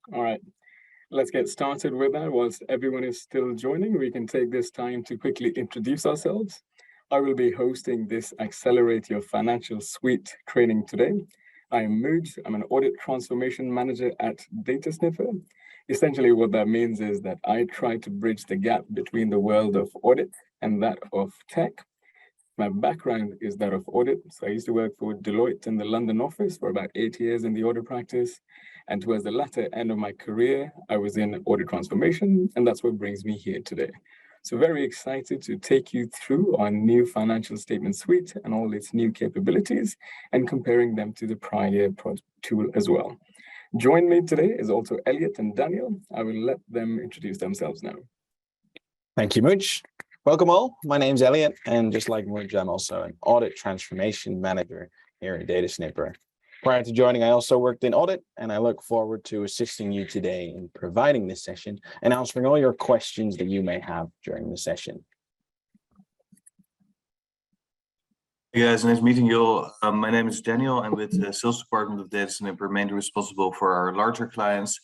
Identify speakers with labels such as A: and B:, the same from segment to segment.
A: All right, let's get started with that. Whilst everyone is still joining, we can take this time to quickly introduce ourselves. I will be hosting this Accelerate Your Financial Suite training today. I am Mooj. I'm an audit transformation manager at Data Sniffer. Essentially, what that means is that I try to bridge the gap between the world of audit and that of tech. My background is that of audit. So I used to work for Deloitte in the London office for about 8 years in the audit practice. And towards the latter end of my career, I was in audit transformation, and that's what brings me here today. So very excited to take you through our new financial statement suite and all its new capabilities and comparing them to the prior tool as well. Join me today is also Elliot and Daniel. I will let them introduce themselves now.
B: Thank you, Mooch. Welcome all. My name's Elliot, and just like Mooch, I'm also an audit transformation manager here at Data Snipper. Prior to joining, I also worked in audit, and I look forward to assisting you today in providing this session and answering all your questions that you may have during the session.
C: Hey guys, nice meeting you all. My name is Daniel. I'm with the sales department of Data Snipper, mainly responsible for our larger clients.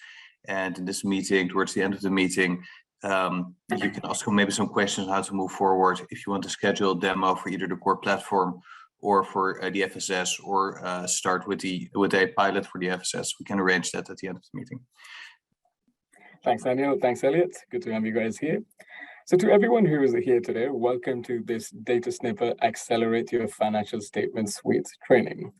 C: And in this meeting, towards the end of the meeting, you can ask maybe some questions on how to move forward. If you want to schedule a demo for either the core platform or for the FSS, or start with a pilot for the FSS, we can arrange that at the end of the meeting.
A: Thanks, Daniel. Thanks, Elliot. Good to have you guys here. So to everyone who is here today, welcome to this Data Snipper Accelerate Your Financial Statement Suite training.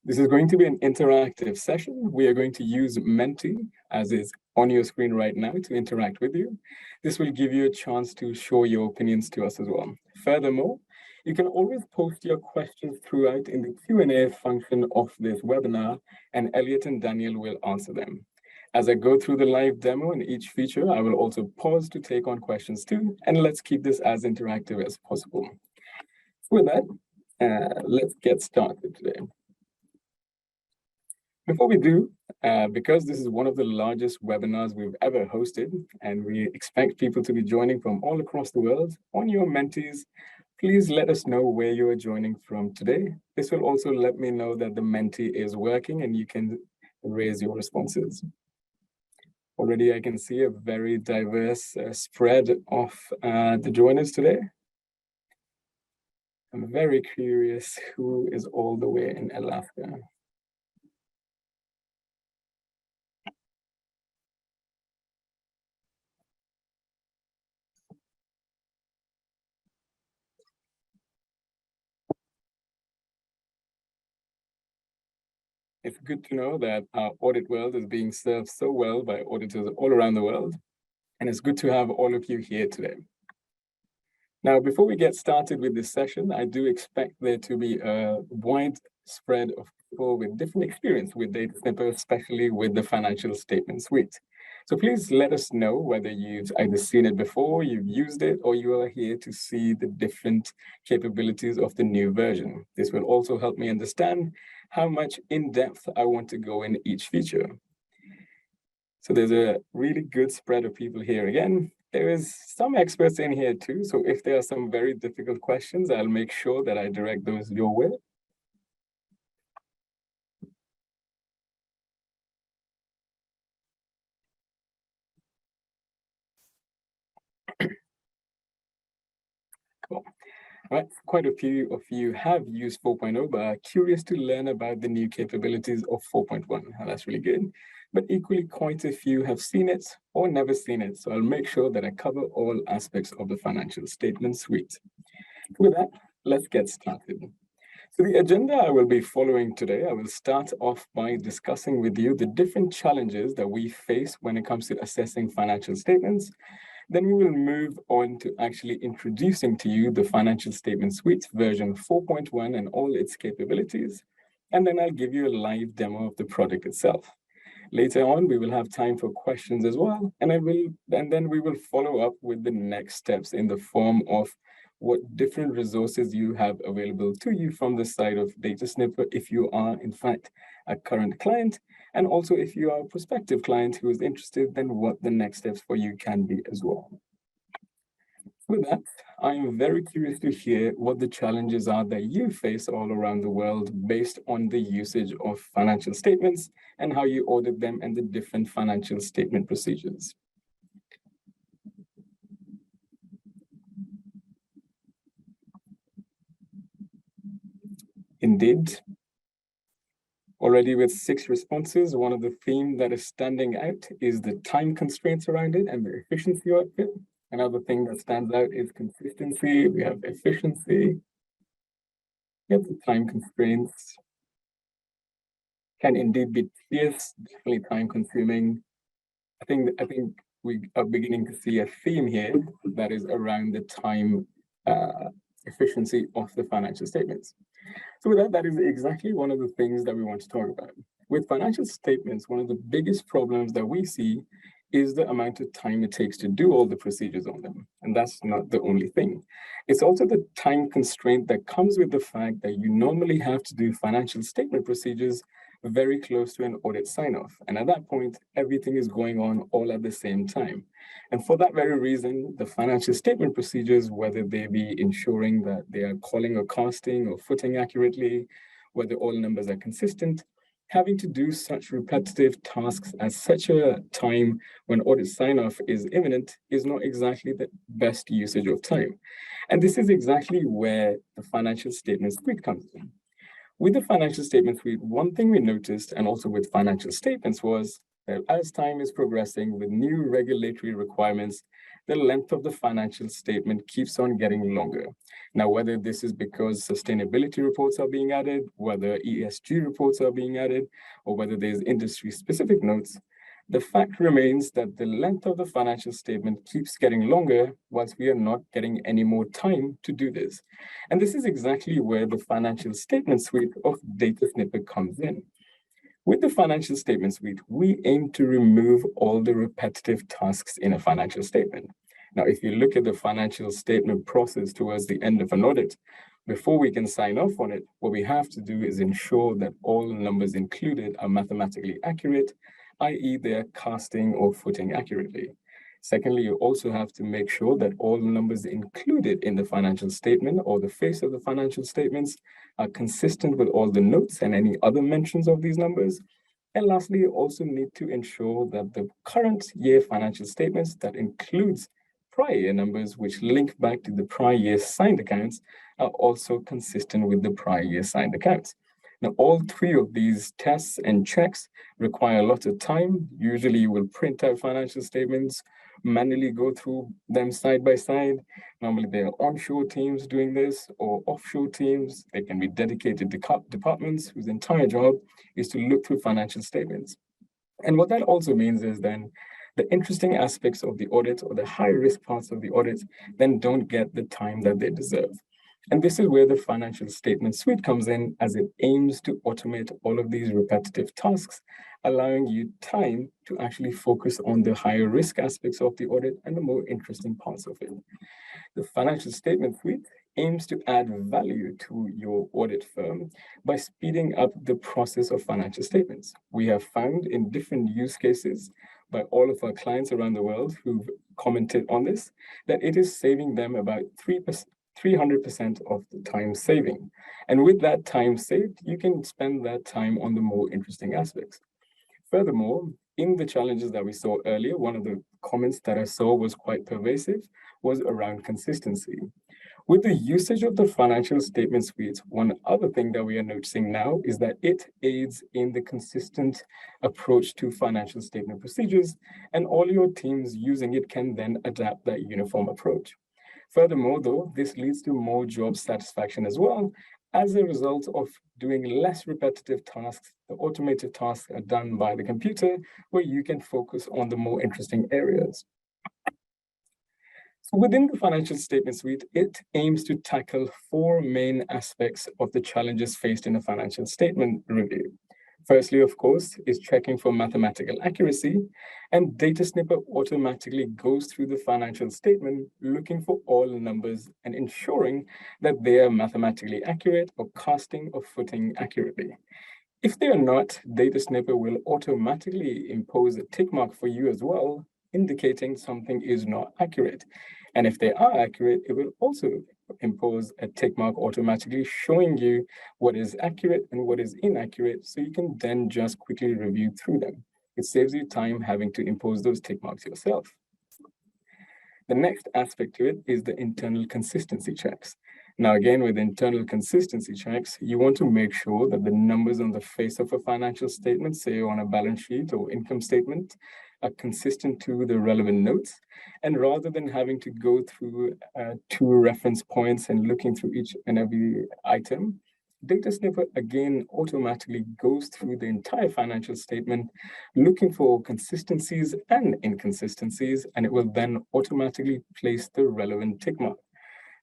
A: This is going to be an interactive session. We are going to use Menti, as is on your screen right now, to interact with you. This will give you a chance to show your opinions to us as well. Furthermore, you can always post your questions throughout in the Q&A function of this webinar, and Elliot and Daniel will answer them. As I go through the live demo in each feature, I will also pause to take on questions too, and let's keep this as interactive as possible. With that, let's get started today. Before we do, because this is one of the largest webinars we've ever hosted, and we expect people to be joining from all across the world, on your Mentis, please let us know where you are joining from today. This will also let me know that the Menti is working and you can raise your responses. Already I can see a very diverse spread of the joiners today. I'm very curious who is all the way in Alaska. It's good to know that our audit world is being served so well by auditors all around the world, and it's good to have all of you here today. Now, before we get started with this session, I do expect there to be a wide spread of people with different experience with Data Snipper, especially with the financial statement suite. So please let us know whether you've either seen it before, you've used it, or you are here to see the different capabilities of the new version. This will also help me understand how much in depth I want to go in each feature. So there's a really good spread of people here again. There is some experts in here too. So if there are some very difficult questions, I'll make sure that I direct those your way. Cool. Right, quite a few of you have used 4.0, but are curious to learn about the new capabilities of 4.1. That's really good. But equally, quite a few have seen it or never seen it. So I'll make sure that I cover all aspects of the financial statement suite. With that, let's get started. So the agenda I will be following today, I will start off by discussing with you the different challenges that we face when it comes to assessing financial statements. Then we will move on to actually introducing to you the financial statement suite version 4.1 and all its capabilities. And then I'll give you a live demo of the product itself. Later on, we will have time for questions as well. And then we will follow up with the next steps in the form of what different resources you have available to you from the side of Data Snipper if you are, in fact, a current client. And also, if you are a prospective client who is interested, then what the next steps for you can be as well. With that, I'm very curious to hear what the challenges are that you face all around the world based on the usage of financial statements and how you audit them and the different financial statement procedures. Indeed, already with 6 responses, one of the themes that is standing out is the time constraints around it and the efficiency of it. Another thing that stands out is consistency. We have efficiency. We have the time constraints. Can indeed be tedious, definitely time consuming. I think we are beginning to see a theme here that is around the time efficiency of the financial statements. So with that, that is exactly one of the things that we want to talk about. With financial statements, one of the biggest problems that we see is the amount of time it takes to do all the procedures on them. And that's not the only thing. It's also the time constraint that comes with the fact that you normally have to do financial statement procedures very close to an audit sign-off. And at that point, everything is going on all at the same time. And for that very reason, the financial statement procedures, whether they be ensuring that they are calling or casting or footing accurately, whether all numbers are consistent, having to do such repetitive tasks at such a time when audit sign-off is imminent is not exactly the best usage of time. And this is exactly where the financial statement suite comes in. With the financial statement suite, one thing we noticed, and also with financial statements, was that as time is progressing with new regulatory requirements, the length of the financial statement keeps on getting longer. Now, whether this is because sustainability reports are being added, whether ESG reports are being added, or whether there's industry-specific notes, the fact remains that the length of the financial statement keeps getting longer whilst we are not getting any more time to do this. And this is exactly where the financial statement suite of Data Snipper comes in. With the financial statement suite, we aim to remove all the repetitive tasks in a financial statement. Now, if you look at the financial statement process towards the end of an audit, before we can sign off on it, what we have to do is ensure that all numbers included are mathematically accurate, i.e. they are casting or footing accurately. Secondly, you also have to make sure that all numbers included in the financial statement or the face of the financial statements are consistent with all the notes and any other mentions of these numbers. And lastly, you also need to ensure that the current year financial statements that includes prior year numbers which link back to the prior year signed accounts are also consistent with the prior year signed accounts. Now, all 3 of these tests and checks require a lot of time. Usually you will print out financial statements, manually go through them side by side. Normally there are onshore teams doing this or offshore teams. They can be dedicated departments whose entire job is to look through financial statements. And what that also means is then the interesting aspects of the audit or the high risk parts of the audit then don't get the time that they deserve. And this is where the financial statement suite comes in, as it aims to automate all of these repetitive tasks, allowing you time to actually focus on the higher risk aspects of the audit and the more interesting parts of it. The financial statement suite aims to add value to your audit firm by speeding up the process of financial statements. We have found in different use cases by all of our clients around the world who've commented on this, that it is saving them about 300% of the time saving. And with that time saved, you can spend that time on the more interesting aspects. Furthermore, in the challenges that we saw earlier, one of the comments that I saw was quite pervasive, was around consistency. With the usage of the financial statement suite, one other thing that we are noticing now is that it aids in the consistent approach to financial statement procedures, and all your teams using it can then adapt that uniform approach. Furthermore, though, this leads to more job satisfaction as well. As a result of doing less repetitive tasks, the automated tasks are done by the computer, where you can focus on the more interesting areas. So within the financial statement suite, it aims to tackle 4 main aspects of the challenges faced in a financial statement review. Firstly, of course, is checking for mathematical accuracy, and Data Snipper automatically goes through the financial statement looking for all numbers and ensuring that they are mathematically accurate or casting or footing accurately. If they are not, Data Snipper will automatically impose a tick mark for you as well, indicating something is not accurate. And if they are accurate, it will also impose a tick mark automatically showing you what is accurate and what is inaccurate, so you can then just quickly review through them. It saves you time having to impose those tick marks yourself. The next aspect to it is the internal consistency checks. Now, again, with internal consistency checks, you want to make sure that the numbers on the face of a financial statement, say on a balance sheet or income statement, are consistent to the relevant notes. And rather than having to go through 2 reference points and looking through each and every item, Data Snipper again automatically goes through the entire financial statement, looking for consistencies and inconsistencies, and it will then automatically place the relevant tick mark.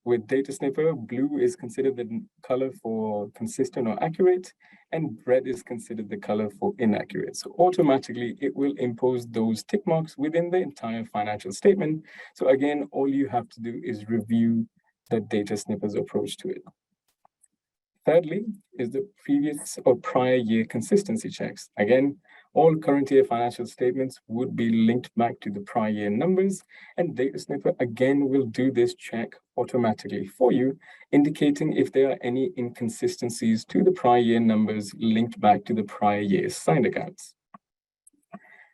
A: With Data Snipper, blue is considered the color for consistent or accurate, and red is considered the color for inaccurate. So automatically, it will impose those tick marks within the entire financial statement. So again, all you have to do is review the Data Snipper's approach to it. Thirdly, is the previous or prior year consistency checks. Again, all current year financial statements would be linked back to the prior year numbers, and Data Snipper again will do this check automatically for you, indicating if there are any inconsistencies to the prior year numbers linked back to the prior year's signed accounts.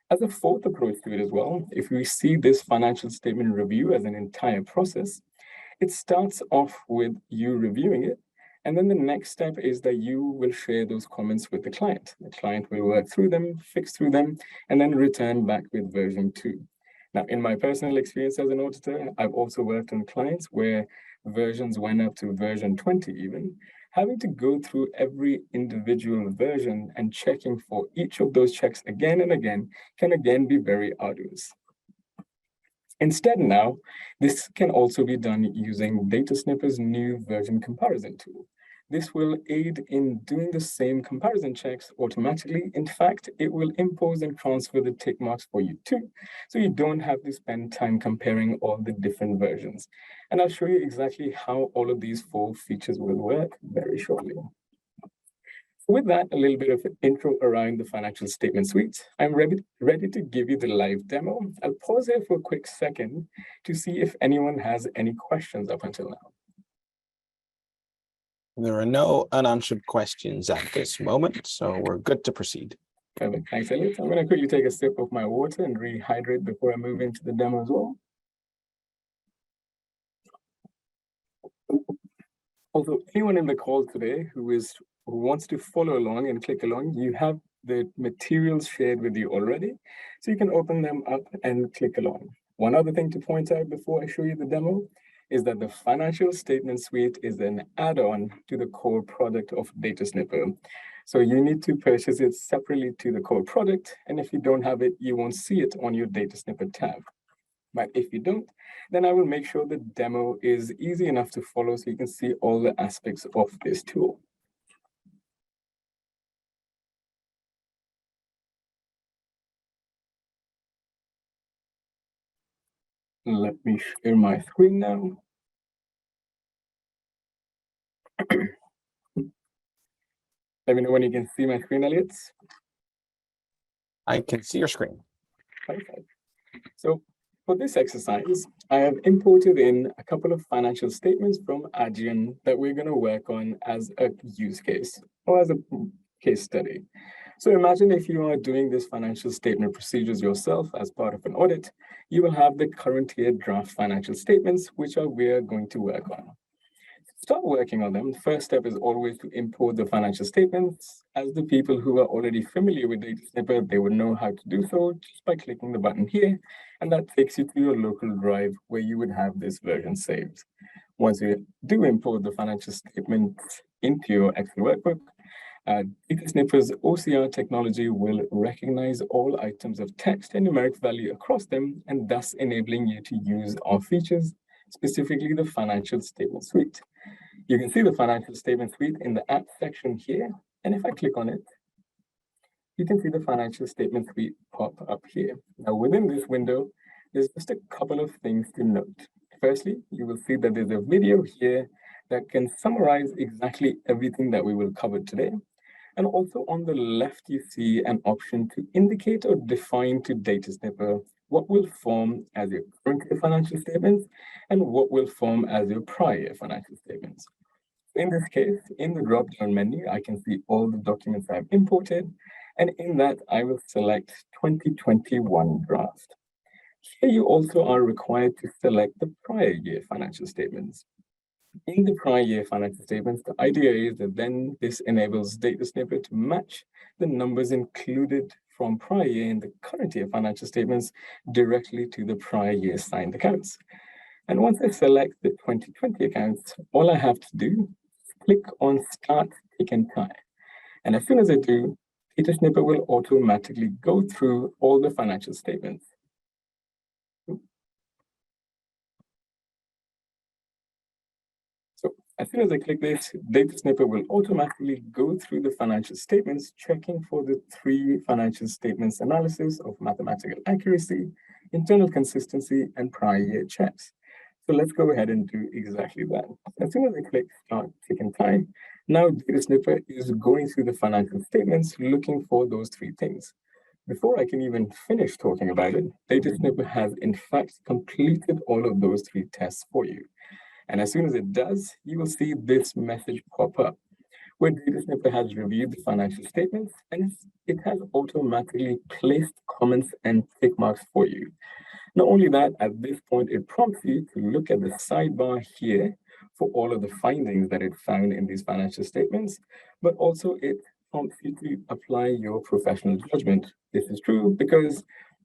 A: As a fourth approach to it as well, if we see this financial statement review as an entire process, it starts off with you reviewing it. And then the next step is that you will share those comments with the client. The client will work through them, fix through them, and then return back with version 2. Now, in my personal experience as an auditor, I've also worked on clients where versions went up to version 20 even. Having to go through every individual version and checking for each of those checks again and again can again be very arduous. Instead now, this can also be done using Data Snipper's new version comparison tool. This will aid in doing the same comparison checks automatically. In fact, it will impose and transfer the tick marks for you too, so you don't have to spend time comparing all the different versions. And I'll show you exactly how all of these 4 features will work very shortly. With that, a little bit of an intro around the financial statement suite. I'm ready to give you the live demo. I'll pause here for a quick second to see if anyone has any questions up until now.
B: There are no unanswered questions at this moment, so we're good to proceed.
A: Perfect. Thanks, Elliot. I'm going to quickly take a sip of my water and rehydrate before I move into the demo as well. Also, anyone in the call today who wants to follow along and click along, you have the materials shared with you already, so you can open them up and click along. One other thing to point out before I show you the demo is that the financial statement suite is an add-on to the core product of Data Snipper. So you need to purchase it separately to the core product, and if you don't have it, you won't see it on your Data Snipper tab. But if you don't, then I will make sure the demo is easy enough to follow so you can see all the aspects of this tool. Let me share my screen now. Let me know when you can see my screen, Elliot.
B: I can see your screen.
A: Perfect. So for this exercise, I have imported in a couple of financial statements from Adyen that we're going to work on as a use case or as a case study. So imagine if you are doing this financial statement procedures yourself as part of an audit, you will have the current year draft financial statements, which we're going to work on. Start working on them. The first step is always to import the financial statements. As the people who are already familiar with Data Snipper, they would know how to do so just by clicking the button here, and that takes you to your local drive where you would have this version saved. Once you do import the financial statements into your Excel workbook, Data Snipper's OCR technology will recognize all items of text and numeric value across them, and thus enabling you to use our features, specifically the financial statement suite. You can see the financial statement suite in the app section here, and if I click on it, you can see the financial statement suite pop up here. Now within this window, there's just a couple of things to note. Firstly, you will see that there's a video here that can summarize exactly everything that we will cover today. And also on the left, you see an option to indicate or define to Data Snipper what will form as your current year financial statements and what will form as your prior year financial statements. In this case, in the drop-down menu, I can see all the documents I've imported, and in that, I will select 2021 draft. Here, you also are required to select the prior year financial statements. In the prior year financial statements, the idea is that then this enables Data Snipper to match the numbers included from prior year in the current year financial statements directly to the prior year signed accounts. And once I select the 2020 accounts, all I have to do is click on Start Tick and Tie. And as soon as I do, Data Snipper will automatically go through all the financial statements. So as soon as I click this, Data Snipper will automatically go through the financial statements, checking for the 3 financial statements analysis of mathematical accuracy, internal consistency, and prior year checks. So let's go ahead and do exactly that. As soon as I click Start Tick and Tie, now Data Snipper is going through the financial statements, looking for those 3 things. Before I can even finish talking about it, Data Snipper has in fact completed all of those 3 tests for you. And as soon as it does, you will see this message pop up, where Data Snipper has reviewed the financial statements and it has automatically placed comments and tick marks for you. Not only that, at this point, it prompts you to look at the sidebar here for all of the findings that it found in these financial statements, but also it prompts you to apply your professional judgment. This is true because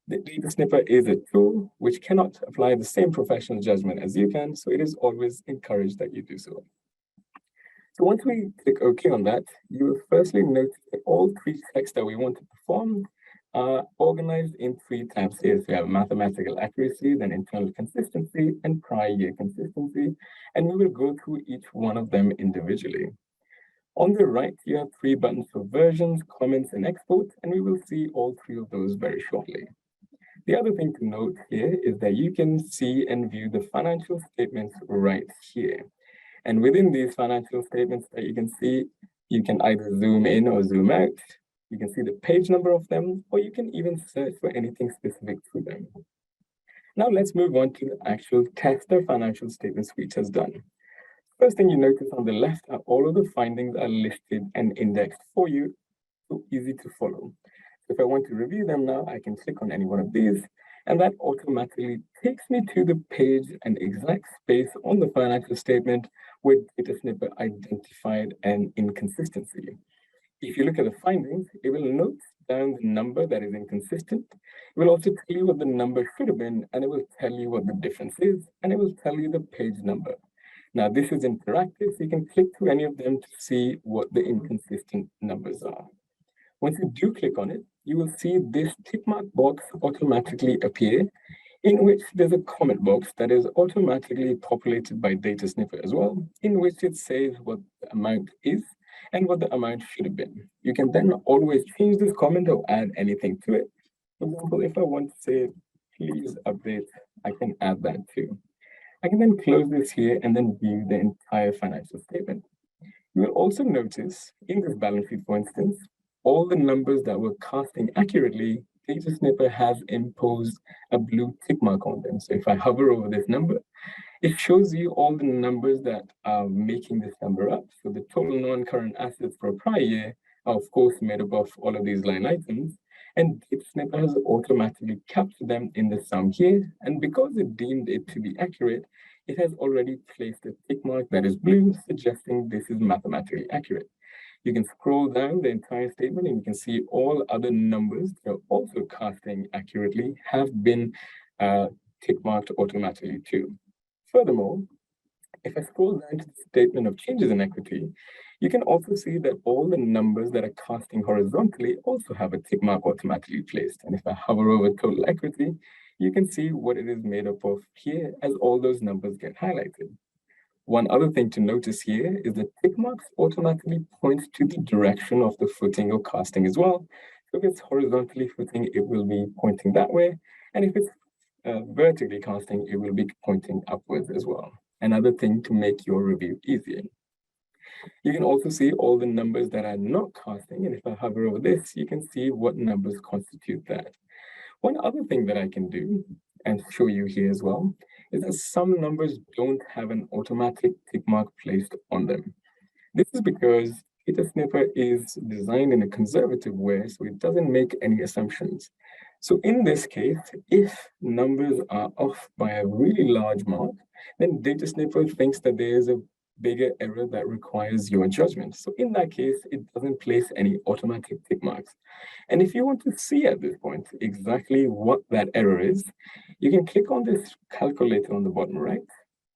A: the Data Snipper is a tool which cannot apply the same professional judgment as you can, so it is always encouraged that you do so. So once we click OK on that, you will firstly notice that all 3 checks that we want to perform are organized in 3 tabs here. So we have mathematical accuracy, then internal consistency, and prior year consistency, and we will go through each one of them individually. On the right, you have 3 buttons for versions, comments, and export, and we will see all 3 of those very shortly. The other thing to note here is that you can see and view the financial statements right here. And within these financial statements that you can see, you can either zoom in or zoom out. You can see the page number of them, or you can even search for anything specific to them. Now let's move on to the actual test the financial statement suite has done. First thing you notice on the left are all of the findings are listed and indexed for you, so easy to follow. If I want to review them now, I can click on any one of these, and that automatically takes me to the page and exact space on the financial statement where Data Snipper identified an inconsistency. If you look at the findings, it will note down the number that is inconsistent. It will also tell you what the number should have been, and it will tell you what the difference is, and it will tell you the page number. Now, this is interactive, so you can click through any of them to see what the inconsistent numbers are. Once you do click on it, you will see this tick mark box automatically appear, in which there's a comment box that is automatically populated by Data Snipper as well, in which it says what the amount is and what the amount should have been. You can then always change this comment or add anything to it. For example, if I want to say, please update, I can add that too. I can then close this here and then view the entire financial statement. You will also notice in this balance sheet, for instance, all the numbers that were casting accurately, Data Snipper has imposed a blue tick mark on them. So if I hover over this number, it shows you all the numbers that are making this number up. So the total non-current assets for a prior year are of course made up of all of these line items, and Data Snipper has automatically captured them in the sum here. And because it deemed it to be accurate, it has already placed a tick mark that is blue, suggesting this is mathematically accurate. You can scroll down the entire statement and you can see all other numbers that are also casting accurately have been tick marked automatically too. Furthermore, if I scroll down to the statement of changes in equity, you can also see that all the numbers that are casting horizontally also have a tick mark automatically placed. And if I hover over total equity, you can see what it is made up of here as all those numbers get highlighted. One other thing to notice here is that tick marks automatically point to the direction of the footing or casting as well. So if it's horizontally footing, it will be pointing that way. And if it's vertically casting, it will be pointing upwards as well. Another thing to make your review easier. You can also see all the numbers that are not casting. And if I hover over this, you can see what numbers constitute that. One other thing that I can do and show you here as well is that some numbers don't have an automatic tick mark placed on them. This is because Data Snipper is designed in a conservative way, so it doesn't make any assumptions. So in this case, if numbers are off by a really large mark, then Data Snipper thinks that there is a bigger error that requires your judgment. So in that case, it doesn't place any automatic tick marks. And if you want to see at this point exactly what that error is, you can click on this calculator on the bottom right.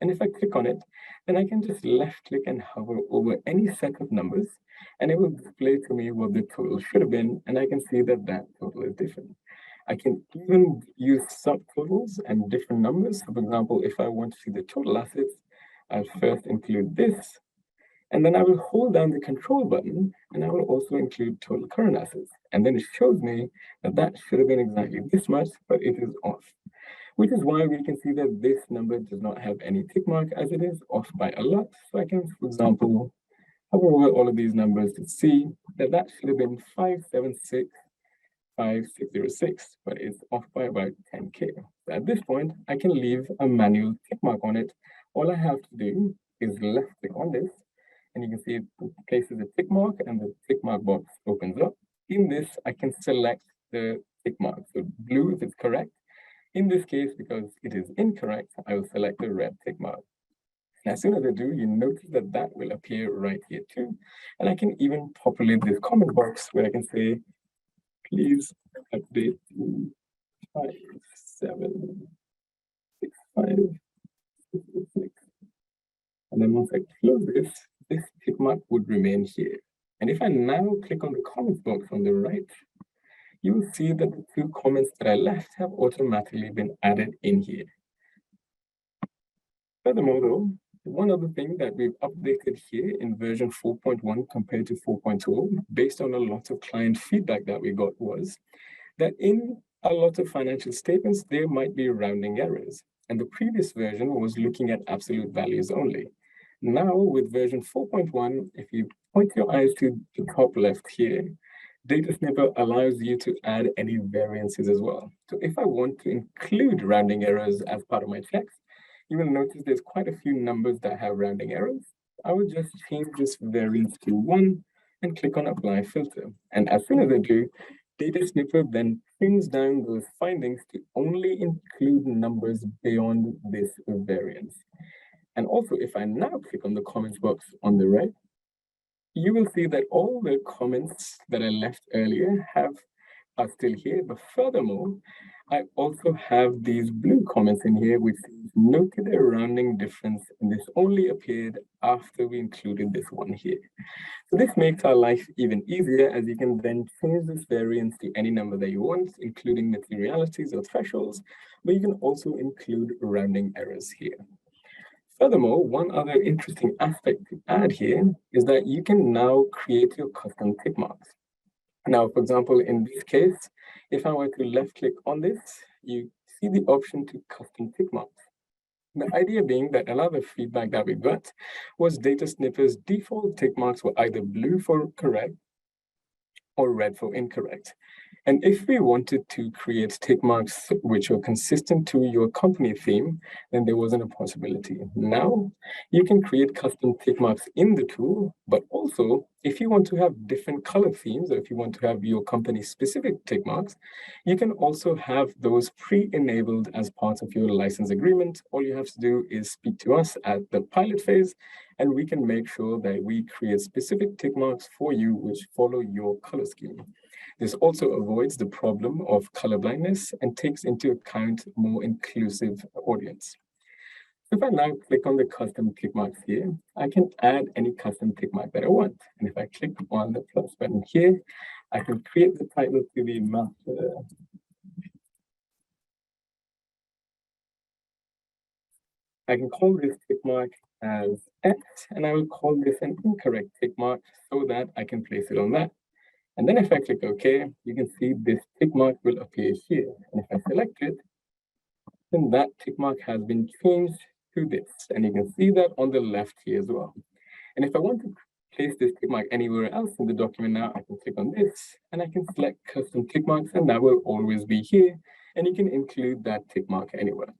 A: And if I click on it, then I can just left click and hover over any set of numbers, and it will display to me what the total should have been, and I can see that that total is different. I can even use subtotals and different numbers. So for example, if I want to see the total assets, I'll first include this, and then I will hold down the control button, and I will also include total current assets. And then it shows me that that should have been exactly this much, but it is off. Which is why we can see that this number does not have any tick mark as it is off by a lot. So I can, for example, hover over all of these numbers to see that that should have been 576,5606, but it's off by about 10K. So at this point, I can leave a manual tick mark on it. All I have to do is left click on this, and you can see it places a tick mark and the tick mark box opens up. In this, I can select the tick mark. So blue if it's correct. In this case, because it is incorrect, I will select the red tick mark. And as soon as I do, you notice that that will appear right here too. And I can even populate this comment box where I can say, please update to 57656. And then once I close this, this tick mark would remain here. And if I now click on the comments box on the right, you will see that the two comments that I left have automatically been added in here. Furthermore, though, one other thing that we've updated here in version 4.1 compared to 4.0, based on a lot of client feedback that we got, was that in a lot of financial statements, there might be rounding errors. And the previous version was looking at absolute values only. Now, with version 4.1, if you point your eyes to the top left here, Data Snipper allows you to add any variances as well. So if I want to include rounding errors as part of my text, you will notice there's quite a few numbers that have rounding errors. I will just change this variance to 1 and click on Apply Filter. And as soon as I do, Data Snipper then trims down those findings to only include numbers beyond this variance. And also, if I now click on the comments box on the right, you will see that all the comments that I left earlier are still here. But furthermore, I also have these blue comments in here, which noted a rounding difference, and this only appeared after we included this one here. So this makes our life even easier, as you can then change this variance to any number that you want, including materialities or thresholds, but you can also include rounding errors here. Furthermore, one other interesting aspect to add here is that you can now create your custom tick marks. Now, for example, in this case, if I were to left click on this, you see the option to custom tick marks. The idea being that another feedback that we got was Data Snipper's default tick marks were either blue for correct or red for incorrect. And if we wanted to create tick marks which were consistent to your company theme, then there wasn't a possibility. Now, you can create custom tick marks in the tool, but also if you want to have different color themes, or if you want to have your company specific tick marks, you can also have those pre-enabled as part of your license agreement. All you have to do is speak to us at the pilot phase, and we can make sure that we create specific tick marks for you which follow your color scheme. This also avoids the problem of color blindness and takes into account a more inclusive audience. If I now click on the custom tick marks here, I can add any custom tick mark that I want. And if I click on the plus button here, I can create the title to be master. I can call this tick mark as X, and I will call this an incorrect tick mark so that I can place it on that. And then if I click OK, you can see this tick mark will appear here. And if I select it, then that tick mark has been changed to this. And you can see that on the left here as well. And if I want to place this tick mark anywhere else in the document now, I can click on this and I can select custom tick marks, and that will always be here. and you can include that tick mark anywhere.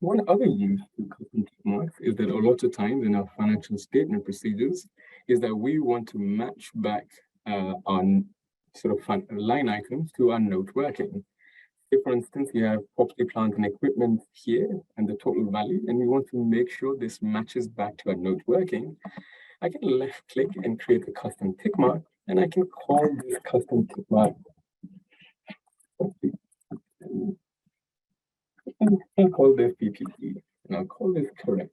A: One other use to custom tick marks is that a lot of times in our financial statement procedures is that we want to match back our sort of line items to our note working. Say, for instance, you have property, plant, and equipment here and the total value, and we want to make sure this matches back to our note working. I can left click and create a custom tick mark, and I can call this custom tick mark. I'll call this PPT, and I'll call this correct.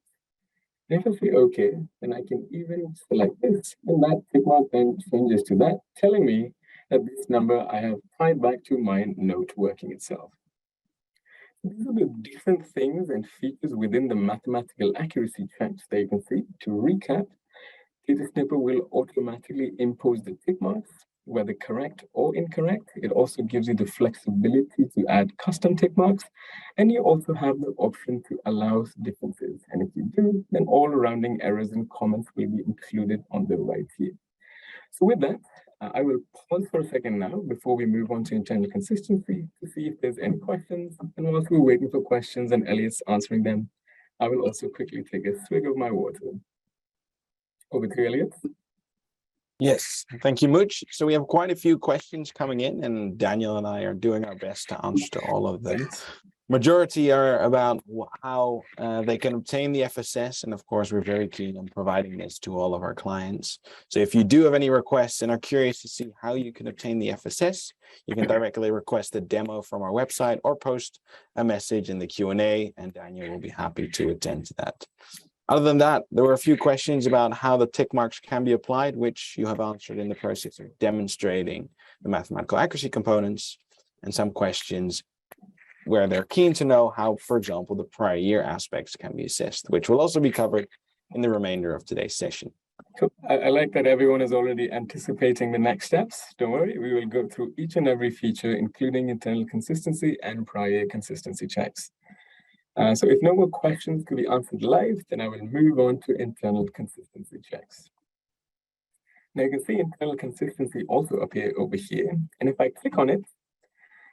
A: If I say OK, then I can even select this, and that tick mark then changes to that, telling me that this number I have tied back to my note working itself. These are the different things and features within the mathematical accuracy checks that you can see. To recap, Data Snipper will automatically impose the tick marks, whether correct or incorrect. It also gives you the flexibility to add custom tick marks, and you also have the option to allow differences. And if you do, then all rounding errors and comments will be included on the right here. So with that, I will pause for a second now before we move on to internal consistency to see if there's any questions. And whilst we're waiting for questions and Elliot's answering them, I will also quickly take a swig of my water. Over to you, Elliot.
B: Yes, thank you, Mooch. So we have quite a few questions coming in, and Daniel and I are doing our best to answer all of them. Majority are about how they can obtain the FSS, and of course, we're very keen on providing this to all of our clients. So if you do have any requests and are curious to see how you can obtain the FSS, you can directly request a demo from our website or post a message in the Q&A, and Daniel will be happy to attend to that. Other than that, there were a few questions about how the tick marks can be applied, which you have answered in the process of demonstrating the mathematical accuracy components, and some questions where they're keen to know how, for example, the prior year aspects can be assessed, which will also be covered in the remainder of today's session.
A: Cool. I like that everyone is already anticipating the next steps. Don't worry, we will go through each and every feature, including internal consistency and prior year consistency checks. So if no more questions to be answered live, then I will move on to internal consistency checks. Now you can see internal consistency also appear over here. And if I click on it,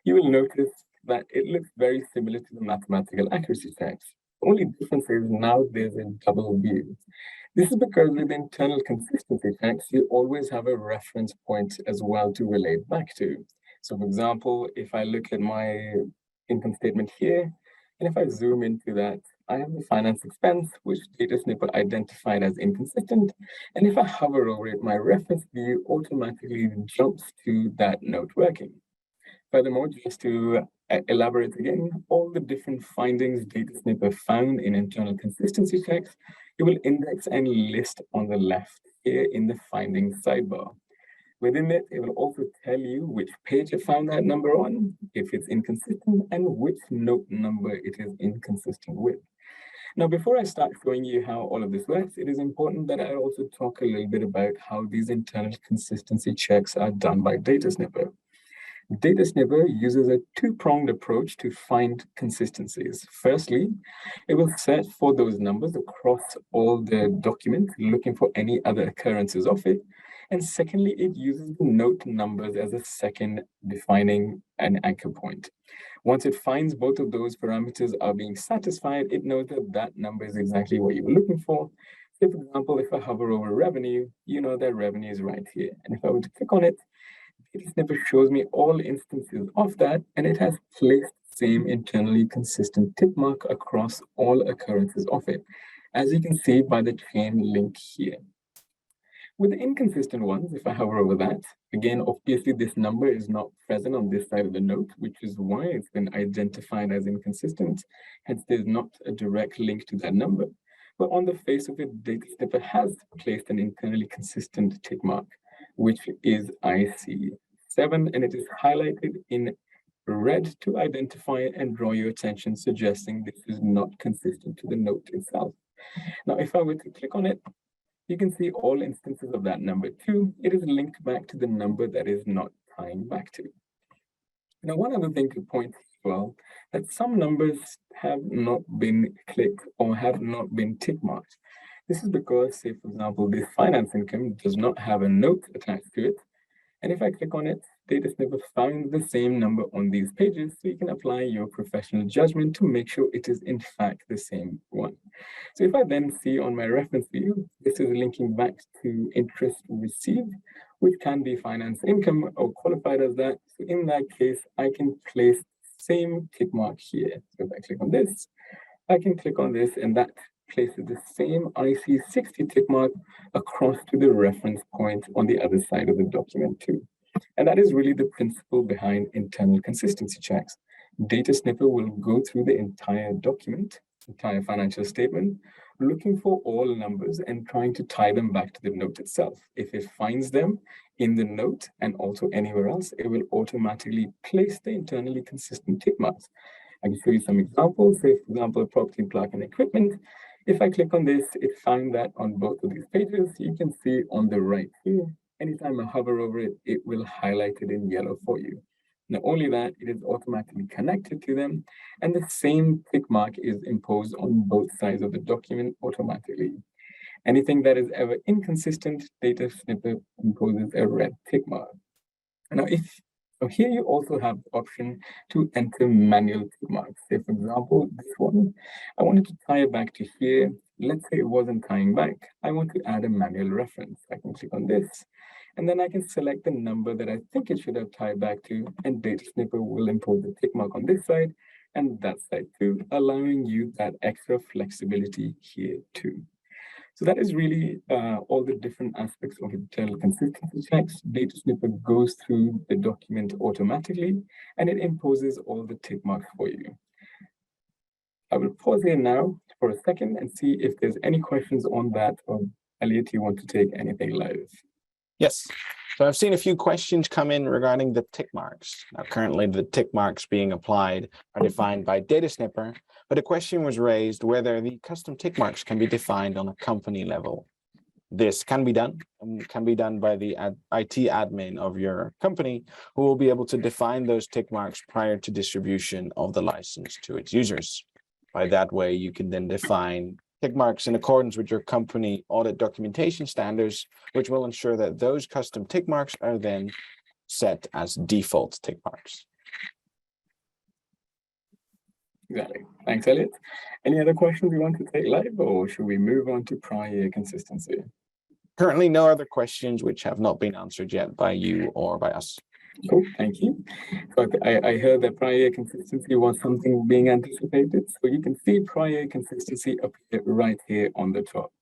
A: you will notice that it looks very similar to the mathematical accuracy checks. The only difference is now there's a double view. This is because with internal consistency checks, you always have a reference point as well to relate back to. So for example, if I look at my income statement here, and if I zoom into that, I have the finance expense, which Data Snipper identified as inconsistent. And if I hover over it, my reference view automatically jumps to that note working. Furthermore, just to elaborate again, all the different findings Data Snipper found in internal consistency checks, it will index and list on the left here in the findings sidebar. Within it, it will also tell you which page it found that number on, if it's inconsistent, and which note number it is inconsistent with. Now, before I start showing you how all of this works, it is important that I also talk a little bit about how these internal consistency checks are done by Data Snipper. Data Snipper uses a two-pronged approach to find consistencies. Firstly, it will search for those numbers across all the documents, looking for any other occurrences of it. And secondly, it uses the note numbers as a second defining an anchor point. Once it finds both of those parameters are being satisfied, it knows that that number is exactly what you were looking for. So for example, if I hover over revenue, you know that revenue is right here. And if I were to click on it, Data Snipper shows me all instances of that, and it has placed the same internally consistent tick mark across all occurrences of it, as you can see by the chain link here. With the inconsistent ones, if I hover over that, again, obviously this number is not present on this side of the note, which is why it's been identified as inconsistent. Hence, there's not a direct link to that number. But on the face of it, Data Snipper has placed an internally consistent tick mark, which is IC7, and it is highlighted in red to identify and draw your attention, suggesting this is not consistent to the note itself. Now, if I were to click on it, you can see all instances of that number too. It is linked back to the number that is not tying back to. Now, one other thing to point as well, that some numbers have not been clicked or have not been tick marked. This is because, say, for example, this finance income does not have a note attached to it. And if I click on it, Data Snipper finds the same number on these pages, so you can apply your professional judgment to make sure it is in fact the same one. So if I then see on my reference view, this is linking back to interest received, which can be finance income or qualified as that. So in that case, I can place the same tick mark here. So if I click on this, I can click on this and that places the same IC60 tick mark across to the reference point on the other side of the document too. And that is really the principle behind internal consistency checks. Data Snipper will go through the entire document, entire financial statement, looking for all numbers and trying to tie them back to the note itself. If it finds them in the note and also anywhere else, it will automatically place the internally consistent tick marks. I can show you some examples. Say, for example, property, plant, and equipment. If I click on this, it finds that on both of these pages. You can see on the right here, anytime I hover over it, it will highlight it in yellow for you. Not only that, it is automatically connected to them, and the same tick mark is imposed on both sides of the document automatically. Anything that is ever inconsistent, Data Snipper imposes a red tick mark. Now, so here you also have the option to enter manual tick marks. Say, for example, this one, I wanted to tie it back to here. Let's say it wasn't tying back. I want to add a manual reference. I can click on this, and then I can select the number that I think it should have tied back to, and Data Snipper will impose the tick mark on this side and that side too, allowing you that extra flexibility here too. So that is really all the different aspects of internal consistency checks. Data Snipper goes through the document automatically, and it imposes all the tick marks for you. I will pause here now for a second and see if there's any questions on that, or Elliot, you want to take anything live?
B: Yes. So I've seen a few questions come in regarding the tick marks. Now, currently the tick marks being applied are defined by Data Snipper, but a question was raised whether the custom tick marks can be defined on a company level. This can be done, and can be done by the IT admin of your company, who will be able to define those tick marks prior to distribution of the license to its users. By that way, you can then define tick marks in accordance with your company audit documentation standards, which will ensure that those custom tick marks are then set as default tick marks.
A: Exactly. Thanks, Elliot. Any other questions we want to take live, or should we move on to prior year consistency?
B: Currently, no other questions which have not been answered yet by you or by us.
A: Cool, thank you. So I heard that prior year consistency was something being anticipated. So you can see prior year consistency appear right here on the top.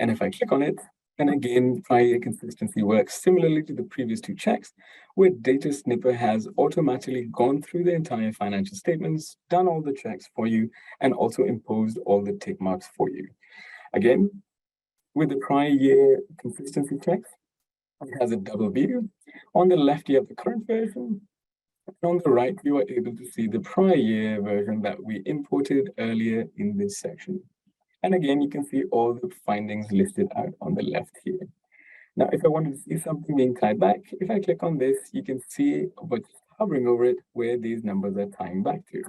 A: And if I click on it, then again, prior year consistency works similarly to the previous two checks, where Data Snipper has automatically gone through the entire financial statements, done all the checks for you, and also imposed all the tick marks for you. Again, with the prior year consistency checks, it has a double view. On the left, you have the current version. And on the right, you are able to see the prior year version that we imported earlier in this section. And again, you can see all the findings listed out on the left here. Now, if I wanted to see something being tied back, if I click on this, you can see, but hovering over it, where these numbers are tying back to.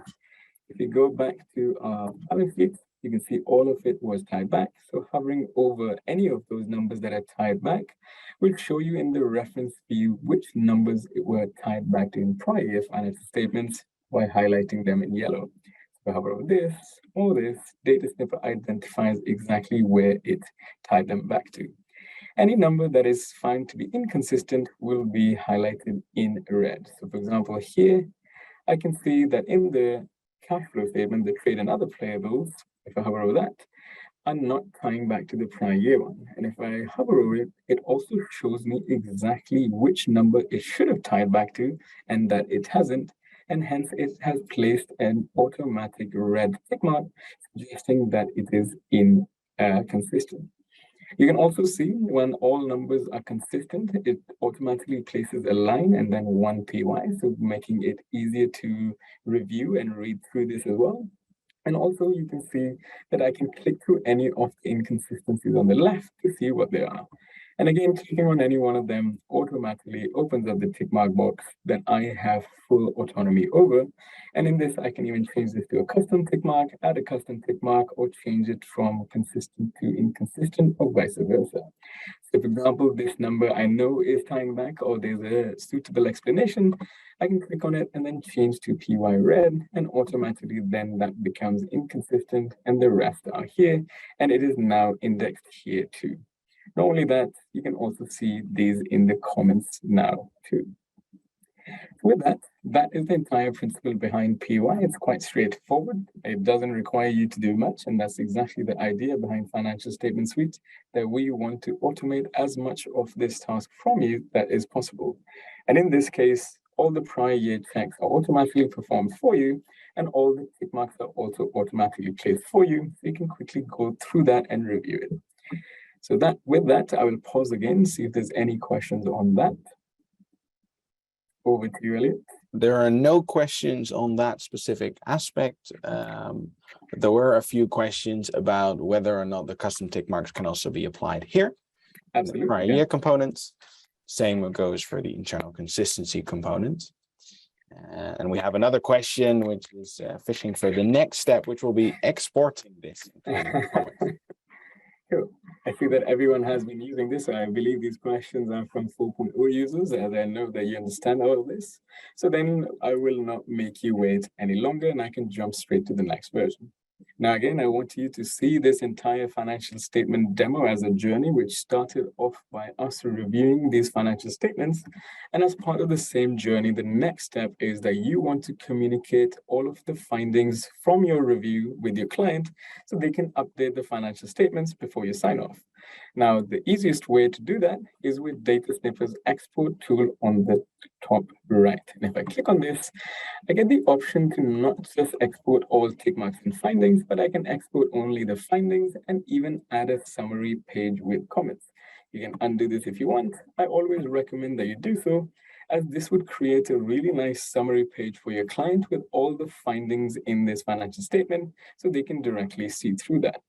A: If you go back to our balance sheet, you can see all of it was tied back. So hovering over any of those numbers that are tied back will show you in the reference view which numbers were tied back to in prior year financial statements by highlighting them in yellow. So hover over this or this, Data Snipper identifies exactly where it tied them back to. Any number that is found to be inconsistent will be highlighted in red. So for example, here, I can see that in the cash flow statement, the trade and other payables, if I hover over that, are not tying back to the prior year one. And if I hover over it, it also shows me exactly which number it should have tied back to and that it hasn't. And hence it has placed an automatic red tick mark, suggesting that it is inconsistent. You can also see when all numbers are consistent, it automatically places a line and then one PY, so making it easier to review and read through this as well. And also you can see that I can click through any of the inconsistencies on the left to see what they are. And again, clicking on any one of them automatically opens up the tick mark box that I have full autonomy over. And in this, I can even change this to a custom tick mark, add a custom tick mark, or change it from consistent to inconsistent, or vice versa. So for example, this number I know is tying back, or there's a suitable explanation, I can click on it and then change to PY red, and automatically then that becomes inconsistent and the rest are here, and it is now indexed here too. Not only that, you can also see these in the comments now too. With that, that is the entire principle behind PY. It's quite straightforward. It doesn't require you to do much, and that's exactly the idea behind Financial Statement Suite, that we want to automate as much of this task from you that is possible. And in this case, all the prior year checks are automatically performed for you, and all the tick marks are also automatically placed for you, so you can quickly go through that and review it. So with that, I will pause again, see if there's any questions on that. Over to you, Elliot.
B: There are no questions on that specific aspect. There were a few questions about whether or not the custom tick marks can also be applied here.
A: Absolutely.
B: Prior year components. Same goes for the internal consistency component. And we have another question, which is fishing for the next step, which will be exporting this.
A: Cool. I see that everyone has been using this. I believe these questions are from 4.0 users, and I know that you understand all of this. So then I will not make you wait any longer, and I can jump straight to the next version. Now, again, I want you to see this entire financial statement demo as a journey, which started off by us reviewing these financial statements. And as part of the same journey, the next step is that you want to communicate all of the findings from your review with your client so they can update the financial statements before you sign off. Now, the easiest way to do that is with Data Snipper's export tool on the top right. And if I click on this, I get the option to not just export all tick marks and findings, but I can export only the findings and even add a summary page with comments. You can undo this if you want. I always recommend that you do so, as this would create a really nice summary page for your client with all the findings in this financial statement, so they can directly see through that.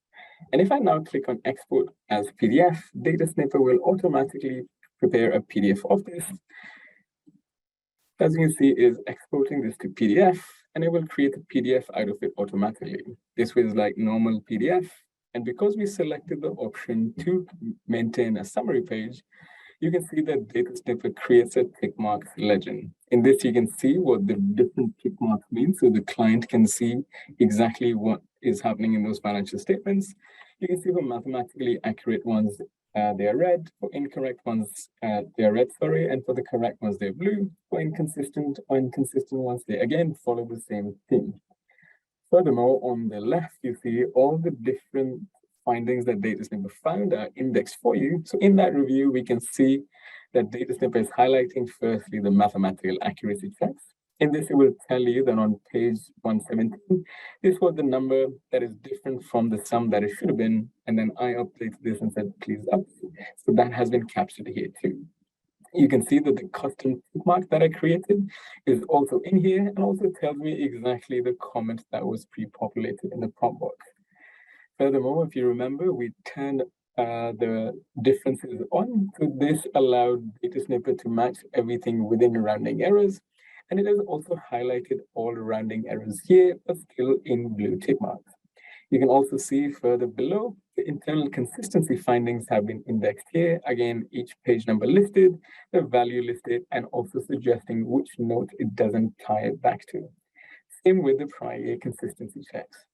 A: And if I now click on export as PDF, Data Snipper will automatically prepare a PDF of this. As you can see, is exporting this to PDF, and it will create a PDF out of it automatically. This was like normal PDF. And because we selected the option to maintain a summary page, you can see that Data Snipper creates a tick marks legend. In this, you can see what the different tick marks mean, so the client can see exactly what is happening in those financial statements. You can see for mathematically accurate ones, they are red. For incorrect ones, they are red, sorry. And for the correct ones, they're blue. For inconsistent ones, they again follow the same theme. Furthermore, on the left, you see all the different findings that Data Snipper found are indexed for you. So in that review, we can see that Data Snipper is highlighting firstly the mathematical accuracy checks. In this, it will tell you that on page 117, this was the number that is different from the sum that it should have been. And then I updated this and said, please update. So that has been captured here too. You can see that the custom tick mark that I created is also in here, and also tells me exactly the comment that was pre-populated in the prompt box. Furthermore, if you remember, we turned the differences on. So this allowed Data Snipper to match everything within rounding errors. And it has also highlighted all rounding errors here, but still in blue tick marks. You can also see further below, the internal consistency findings have been indexed here. Again, each page number listed, the value listed, and also suggesting which note it doesn't tie it back to. Same with the prior year consistency checks.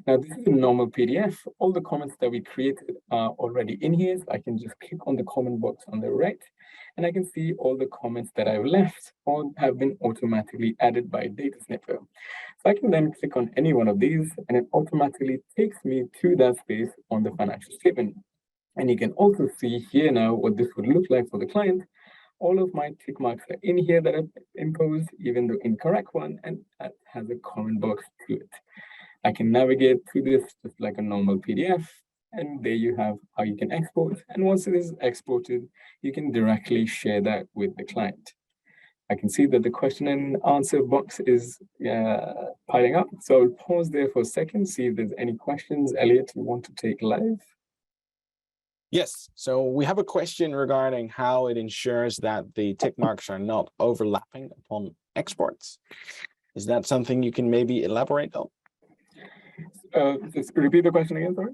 A: Now, this is a normal PDF. All the comments that we created are already in here. So I can just click on the comment box on the right, and I can see all the comments that I've left or have been automatically added by Data Snipper. So I can then click on any one of these, and it automatically takes me to that space on the financial statement. And you can also see here now what this would look like for the client. All of my tick marks are in here that I've imposed, even the incorrect one, and that has a comment box to it. I can navigate through this just like a normal PDF, and there you have how you can export. And once it is exported, you can directly share that with the client. I can see that the question and answer box is piling up. So I'll pause there for a second, see if there's any questions. Elliot, you want to take live?
B: Yes, so we have a question regarding how it ensures that the tick marks are not overlapping upon exports. Is that something you can maybe elaborate on?
A: Just repeat the question again, sorry.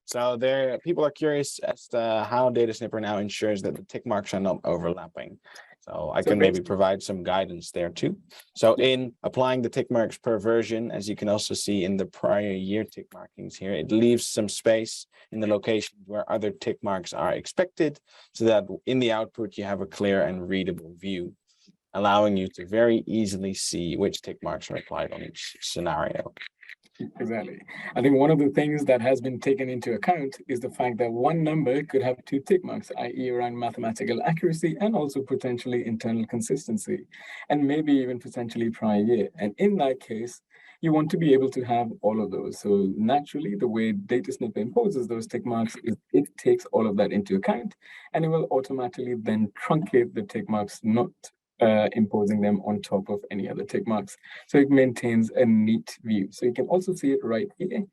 B: So there, people are curious as to how Data Snipper now ensures that the tick marks are not overlapping. So I
A: So
B: can maybe
A: basically-
B: provide some guidance there too. So in applying the tick marks per version, as you can also see in the prior year tick markings here, it leaves some space in the locations where other tick marks are expected, so that in the output you have a clear and readable view, allowing you to very easily see which tick marks are applied on each scenario.
A: Exactly. I think one of the things that has been taken into account is the fact that one number could have two tick marks, i.e. around mathematical accuracy and also potentially internal consistency, and maybe even potentially prior year. And in that case, you want to be able to have all of those. So naturally, the way Data Snipper imposes those tick marks is it takes all of that into account, and it will automatically then truncate the tick marks, not imposing them on top of any other tick marks. So it maintains a neat view. So you can also see it right here.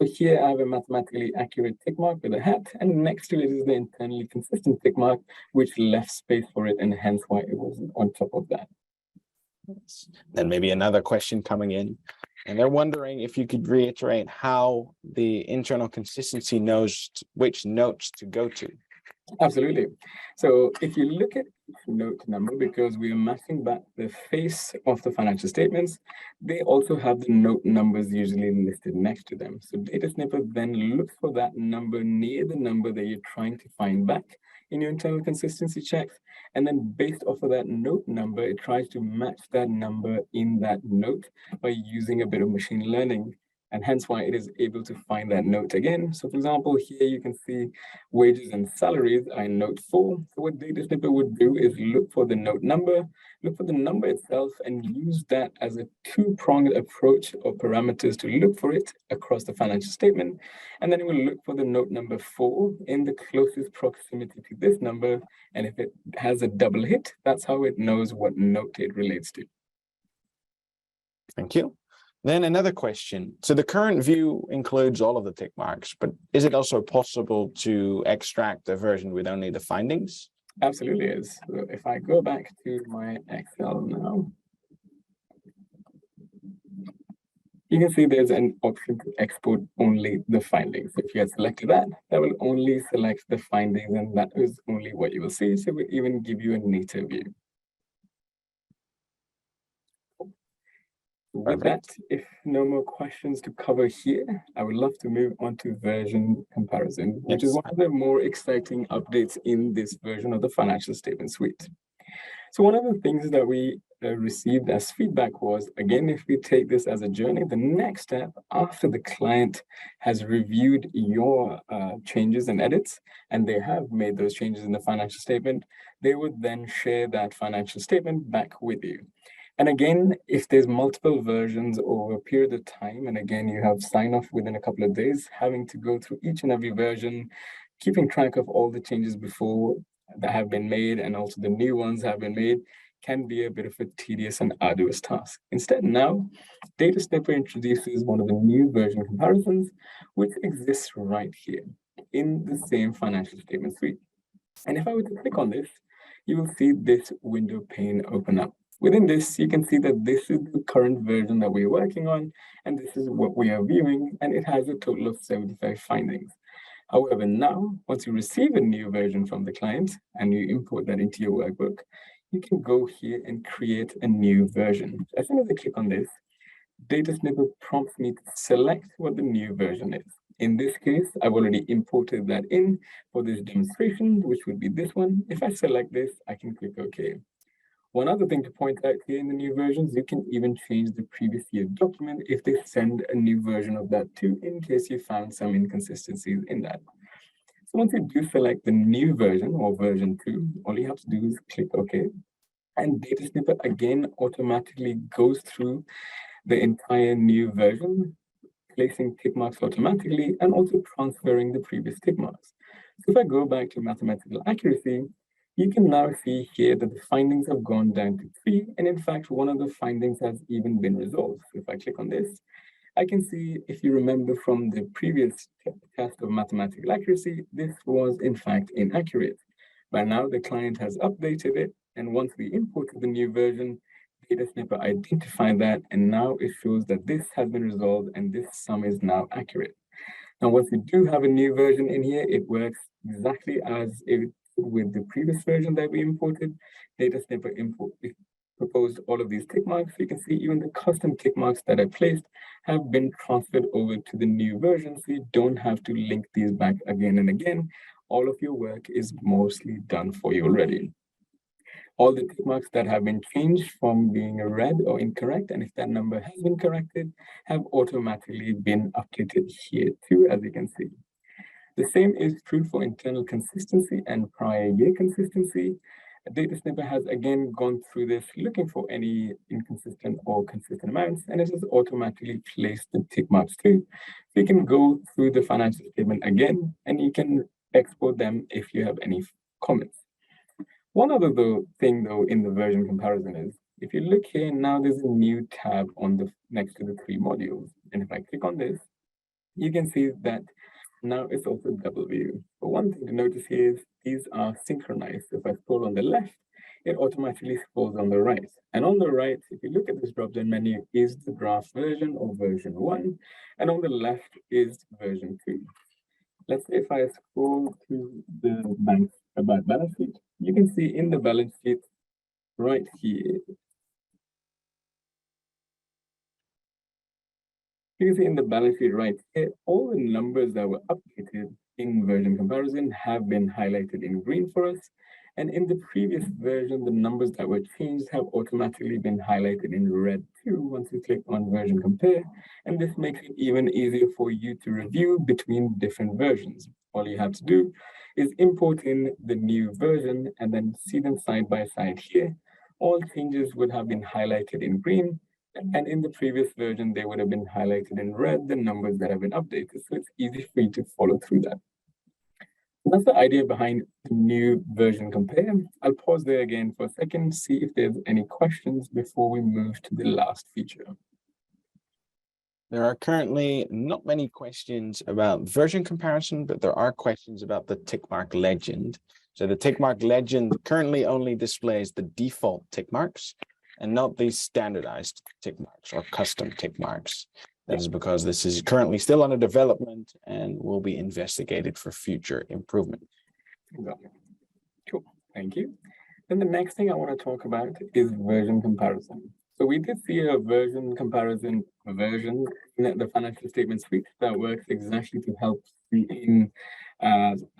A: So here I have a mathematically accurate tick mark with a hat, and next to it is the internally consistent tick mark, which left space for it, and hence why it wasn't on top of that.
B: Then maybe another question coming in, and they're wondering if you could reiterate how the internal consistency knows which notes to go to.
A: Absolutely. So if you look at each note number, because we are matching back the face of the financial statements, they also have the note numbers usually listed next to them. So Data Snipper then looks for that number near the number that you're trying to find back in your internal consistency checks. And then based off of that note number, it tries to match that number in that note by using a bit of machine learning. And hence why it is able to find that note again. So for example, here you can see wages and salaries are in note 4. So what Data Snipper would do is look for the note number, look for the number itself, and use that as a two-pronged approach of parameters to look for it across the financial statement. And then it will look for the note number 4 in the closest proximity to this number. And if it has a double hit, that's how it knows what note it relates to.
B: Thank you. Then another question. So the current view includes all of the tick marks, but is it also possible to extract a version with only the findings?
A: Absolutely is. So if I go back to my Excel now, you can see there's an option to export only the findings. If you had selected that, that will only select the findings, and that is only what you will see. So it will even give you a neater view. With that, if no more questions to cover here, I would love to move on to version comparison, which is
B: Yes.
A: one of the more exciting updates in this version of the financial statement suite. So one of the things that we received as feedback was, again, if we take this as a journey, the next step after the client has reviewed your changes and edits, and they have made those changes in the financial statement, they would then share that financial statement back with you. And again, if there's multiple versions over a period of time, and again, you have sign off within a couple of days, having to go through each and every version, keeping track of all the changes before that have been made and also the new ones have been made, can be a bit of a tedious and arduous task. Instead, now, Data Snipper introduces one of the new version comparisons, which exists right here in the same financial statement suite. And if I were to click on this, you will see this window pane open up. Within this, you can see that this is the current version that we're working on, and this is what we are viewing, and it has a total of 75 findings. However, now, once you receive a new version from the client and you import that into your workbook, you can go here and create a new version. As soon as I click on this, Data Snipper prompts me to select what the new version is. In this case, I've already imported that in for this demonstration, which would be this one. If I select this, I can click OK. One other thing to point out here in the new versions, you can even change the previous year document if they send a new version of that too, in case you found some inconsistencies in that. So once you do select the new version or version 2, all you have to do is click OK. And Data Snipper again automatically goes through the entire new version, placing tick marks automatically and also transferring the previous tick marks. So if I go back to mathematical accuracy, you can now see here that the findings have gone down to 3. And in fact, one of the findings has even been resolved. So if I click on this, I can see, if you remember from the previous test of mathematical accuracy, this was in fact inaccurate. But now the client has updated it, and once we imported the new version, Data Snipper identified that, and now it shows that this has been resolved and this sum is now accurate. Now, once we do have a new version in here, it works exactly as it with the previous version that we imported. Data Snipper import proposed all of these tick marks. You can see even the custom tick marks that I placed have been transferred over to the new version, so you don't have to link these back again and again. All of your work is mostly done for you already. All the tick marks that have been changed from being red or incorrect, and if that number has been corrected, have automatically been updated here too, as you can see. The same is true for internal consistency and prior year consistency. Data Snipper has again gone through this, looking for any inconsistent or consistent amounts, and it has automatically placed the tick marks too. So you can go through the financial statement again, and you can export them if you have any comments. One other thing though in the version comparison is, if you look here, now there's a new tab on the next to the 3 modules. And if I click on this, you can see that now it's also double view. But one thing to notice here is these are synchronized. If I scroll on the left, it automatically scrolls on the right. And on the right, if you look at this drop-down menu, is the draft version or version 1. And on the left is version 2. Let's say if I scroll to the bank's about balance sheet, you can see in the balance sheet right here. You can see in the balance sheet right here, all the numbers that were updated in version comparison have been highlighted in green for us. And in the previous version, the numbers that were changed have automatically been highlighted in red too, once you click on version compare. And this makes it even easier for you to review between different versions. All you have to do is import in the new version and then see them side by side here. All changes would have been highlighted in green, and in the previous version, they would have been highlighted in red, the numbers that have been updated. So it's easy for you to follow through that. That's the idea behind the new version compare. I'll pause there again for a second, see if there's any questions before we move to the last feature.
B: There are currently not many questions about version comparison, but there are questions about the tick mark legend. So the tick mark legend currently only displays the default tick marks and not these standardized tick marks or custom tick marks. That is because this is currently still under development and will be investigated for future improvement.
A: Exactly. Cool, thank you. Then the next thing I want to talk about is version comparison. So we did see a version comparison version in the financial statement suite that works exactly to help in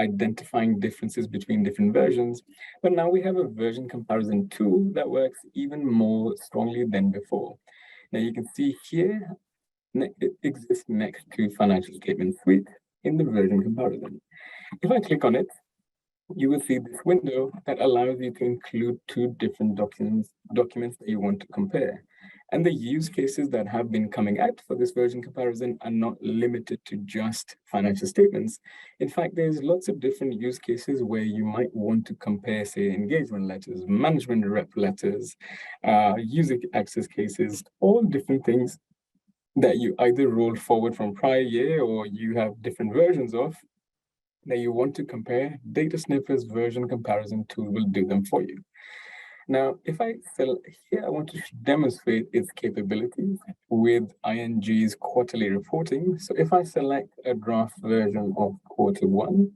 A: identifying differences between different versions. But now we have a version comparison tool that works even more strongly than before. Now you can see here, it exists next to financial statement suite in the version comparison. If I click on it, you will see this window that allows you to include 2 different documents that you want to compare. And the use cases that have been coming out for this version comparison are not limited to just financial statements. In fact, there's lots of different use cases where you might want to compare, say, engagement letters, management rep letters, user access cases, all different things that you either roll forward from prior year or you have different versions of that you want to compare. Data Snipper's version comparison tool will do them for you. Now, if I select here, I want to demonstrate its capabilities with ING's quarterly reporting. So if I select a draft version of Q1,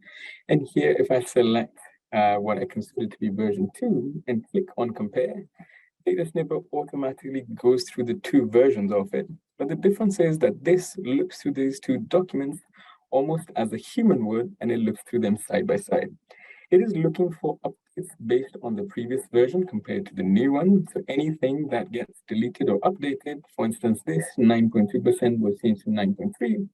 A: and here if I select what I consider to be version 2 and click on compare, Data Snipper automatically goes through the 2 versions of it. But the difference is that this looks through these 2 documents almost as a human would, and it looks through them side by side. It is looking for updates based on the previous version compared to the new one. So anything that gets deleted or updated, for instance, this 9.2% was changed to 9.3.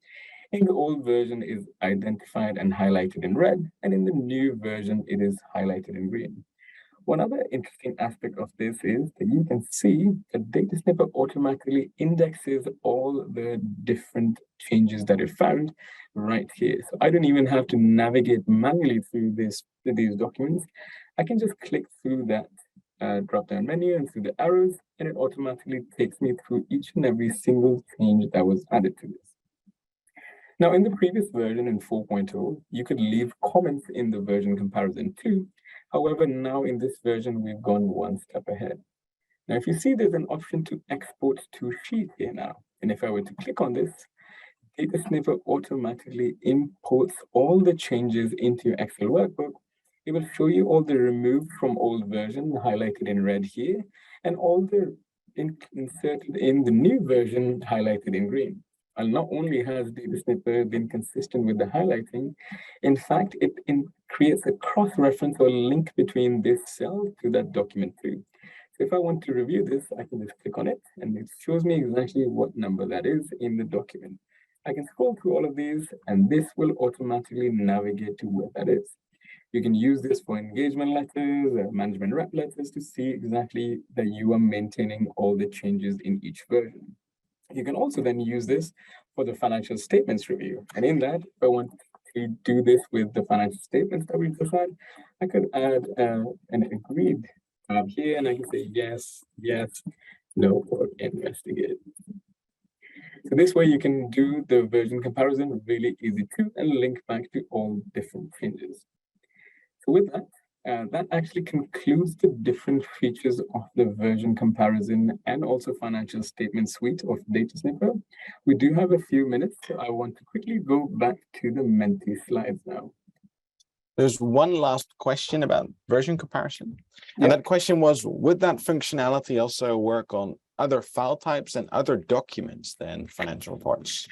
A: In the old version is identified and highlighted in red, and in the new version, it is highlighted in green. One other interesting aspect of this is that you can see that Data Snipper automatically indexes all the different changes that it found right here. So I don't even have to navigate manually through these documents. I can just click through that drop-down menu and through the arrows, and it automatically takes me through each and every single change that was added to this. Now, in the previous version in 4.0, you could leave comments in the version comparison too. However, now in this version, we've gone one step ahead. Now, if you see, there's an option to export to sheet here now. And if I were to click on this, Data Snipper automatically imports all the changes into your Excel workbook. It will show you all the removed from old version highlighted in red here, and all the inserted in the new version highlighted in green. And not only has Data Snipper been consistent with the highlighting, in fact, it creates a cross-reference or link between this cell to that document too. So if I want to review this, I can just click on it, and it shows me exactly what number that is in the document. I can scroll through all of these, and this will automatically navigate to where that is. You can use this for engagement letters, management rep letters to see exactly that you are maintaining all the changes in each version. You can also then use this for the financial statements review. And in that, if I want to do this with the financial statements that we just had, I could add an agreed tab here, and I can say yes, yes, no, or investigate. So this way you can do the version comparison really easy too, and link back to all different changes. So with that, that actually concludes the different features of the version comparison and also financial statement suite of Data Snipper. We do have a few minutes, so I want to quickly go back to the Menti slides now.
B: There's one last question about version comparison. And that question was, would that functionality also work on other file types and other documents than financial reports?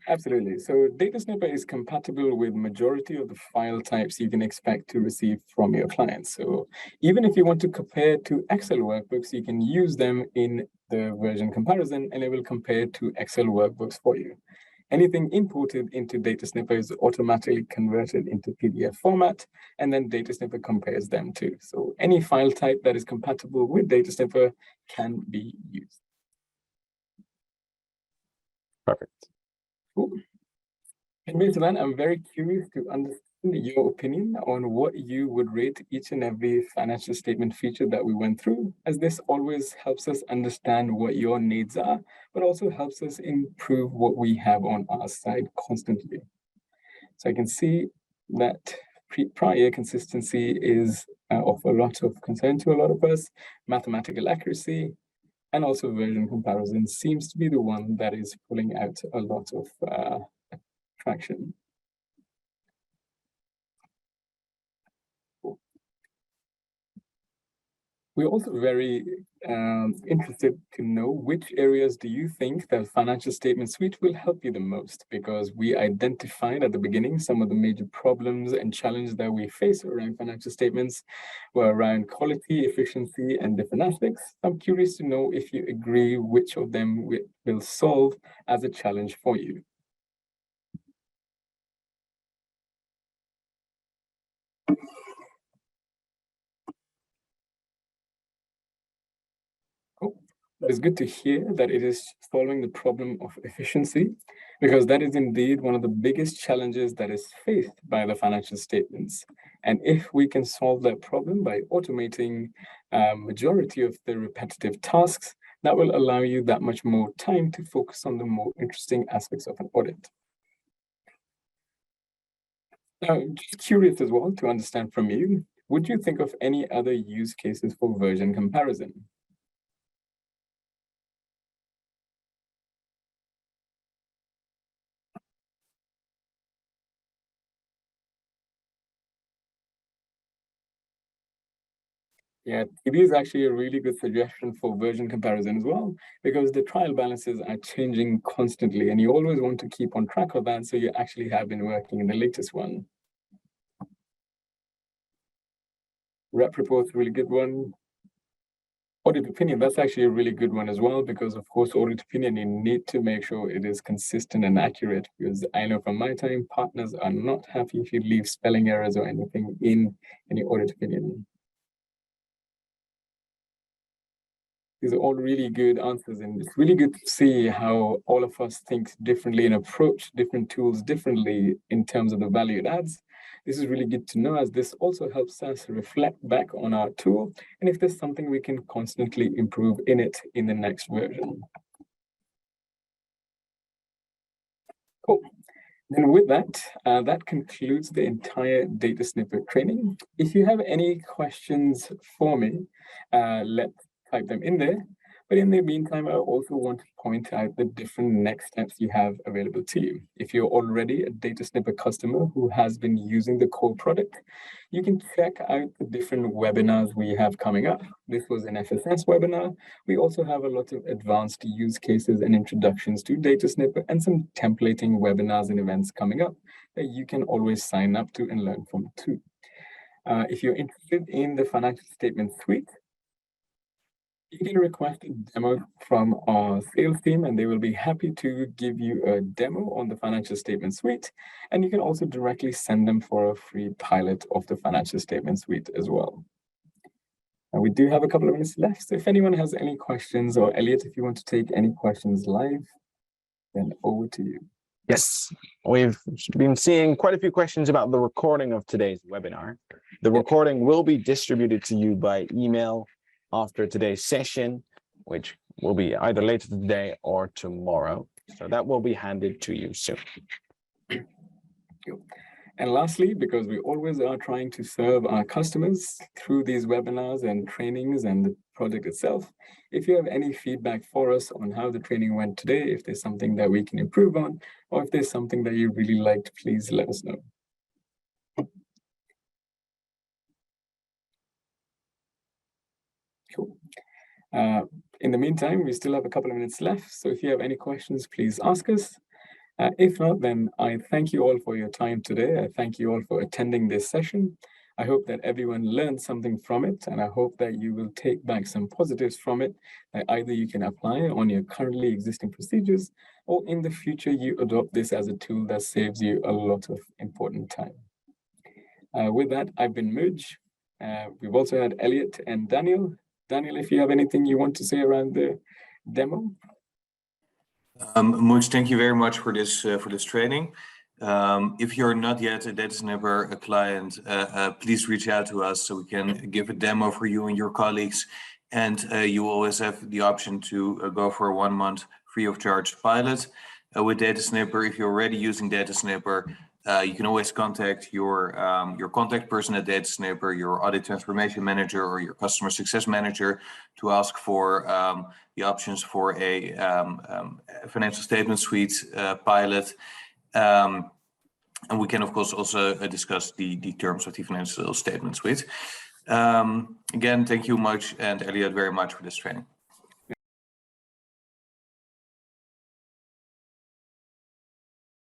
A: Absolutely. So Data Snipper is compatible with majority of the file types you can expect to receive from your clients. So even if you want to compare to Excel workbooks, you can use them in the version comparison, and it will compare to Excel workbooks for you. Anything imported into Data Snipper is automatically converted into PDF format, and then Data Snipper compares them too. So any file type that is compatible with Data Snipper can be used.
B: Perfect.
A: Cool. And based on that, I'm very curious to understand your opinion on what you would rate each and every financial statement feature that we went through, as this always helps us understand what your needs are, but also helps us improve what we have on our side constantly. So I can see that prior consistency is of a lot of concern to a lot of us. Mathematical accuracy and also version comparison seems to be the one that is pulling out a lot of traction. We're also very interested to know which areas do you think that financial statement suite will help you the most, because we identified at the beginning some of the major problems and challenges that we face around financial statements were around quality, efficiency, and different aspects. I'm curious to know if you agree which of them will solve as a challenge for you. It's good to hear that it is solving the problem of efficiency, because that is indeed one of the biggest challenges that is faced by the financial statements. And if we can solve that problem by automating majority of the repetitive tasks, that will allow you that much more time to focus on the more interesting aspects of an audit. Now, just curious as well to understand from you, would you think of any other use cases for version comparison? Yeah, it is actually a really good suggestion for version comparison as well, because the trial balances are changing constantly, and you always want to keep on track of that, so you actually have been working in the latest one. Rep report's a really good one. Audit opinion, that's actually a really good one as well, because of course, audit opinion, you need to make sure it is consistent and accurate, because I know from my time, partners are not happy if you leave spelling errors or anything in any audit opinion. These are all really good answers, and it's really good to see how all of us think differently and approach different tools differently in terms of the value it adds. This is really good to know, as this also helps us reflect back on our tool and if there's something we can constantly improve in it in the next version. Cool. Then with that, that concludes the entire data snippet training. If you have any questions for me, let's type them in there. But in the meantime, I also want to point out the different next steps you have available to you. If you're already a data snippet customer who has been using the core product, you can check out the different webinars we have coming up. This was an FSS webinar. We also have a lot of advanced use cases and introductions to data snippet and some templating webinars and events coming up that you can always sign up to and learn from too. If you're interested in the financial statement suite, you can request a demo from our sales team and they will be happy to give you a demo on the financial statement suite. And you can also directly send them for a free pilot of the financial statement suite as well. And we do have a couple of minutes left. So if anyone has any questions, or Elliot, if you want to take any questions live, then over to you.
B: Yes, we've been seeing quite a few questions about the recording of today's webinar. The recording will be distributed to you by email after today's session, which will be either later today or tomorrow. So that will be handed to you soon.
A: And lastly, because we always are trying to serve our customers through these webinars and trainings and the project itself, if you have any feedback for us on how the training went today, if there's something that we can improve on, or if there's something that you really liked, please let us know. Cool. In the meantime, we still have a couple of minutes left. So if you have any questions, please ask us. If not, then I thank you all for your time today. I thank you all for attending this session. I hope that everyone learned something from it, and I hope that you will take back some positives from it that either you can apply on your currently existing procedures, or in the future you adopt this as a tool that saves you a lot of important time. With that, I've been Muj. We've also had Elliot and Daniel. Daniel, if you have anything you want to say around the demo.
C: Muj, thank you very much for this training. If you're not yet a Data Snipper client, please reach out to us so we can give a demo for you and your colleagues. And you always have the option to go for a 1 month free of charge pilot with Data Snipper. If you're already using Data Snipper, you can always contact your contact person at Data Snipper, your audit transformation manager, or your customer success manager to ask for the options for a financial statement suite pilot. And we can, of course, also discuss the terms of the financial statement suite. Again, thank you much, and Elliot, very much for this training.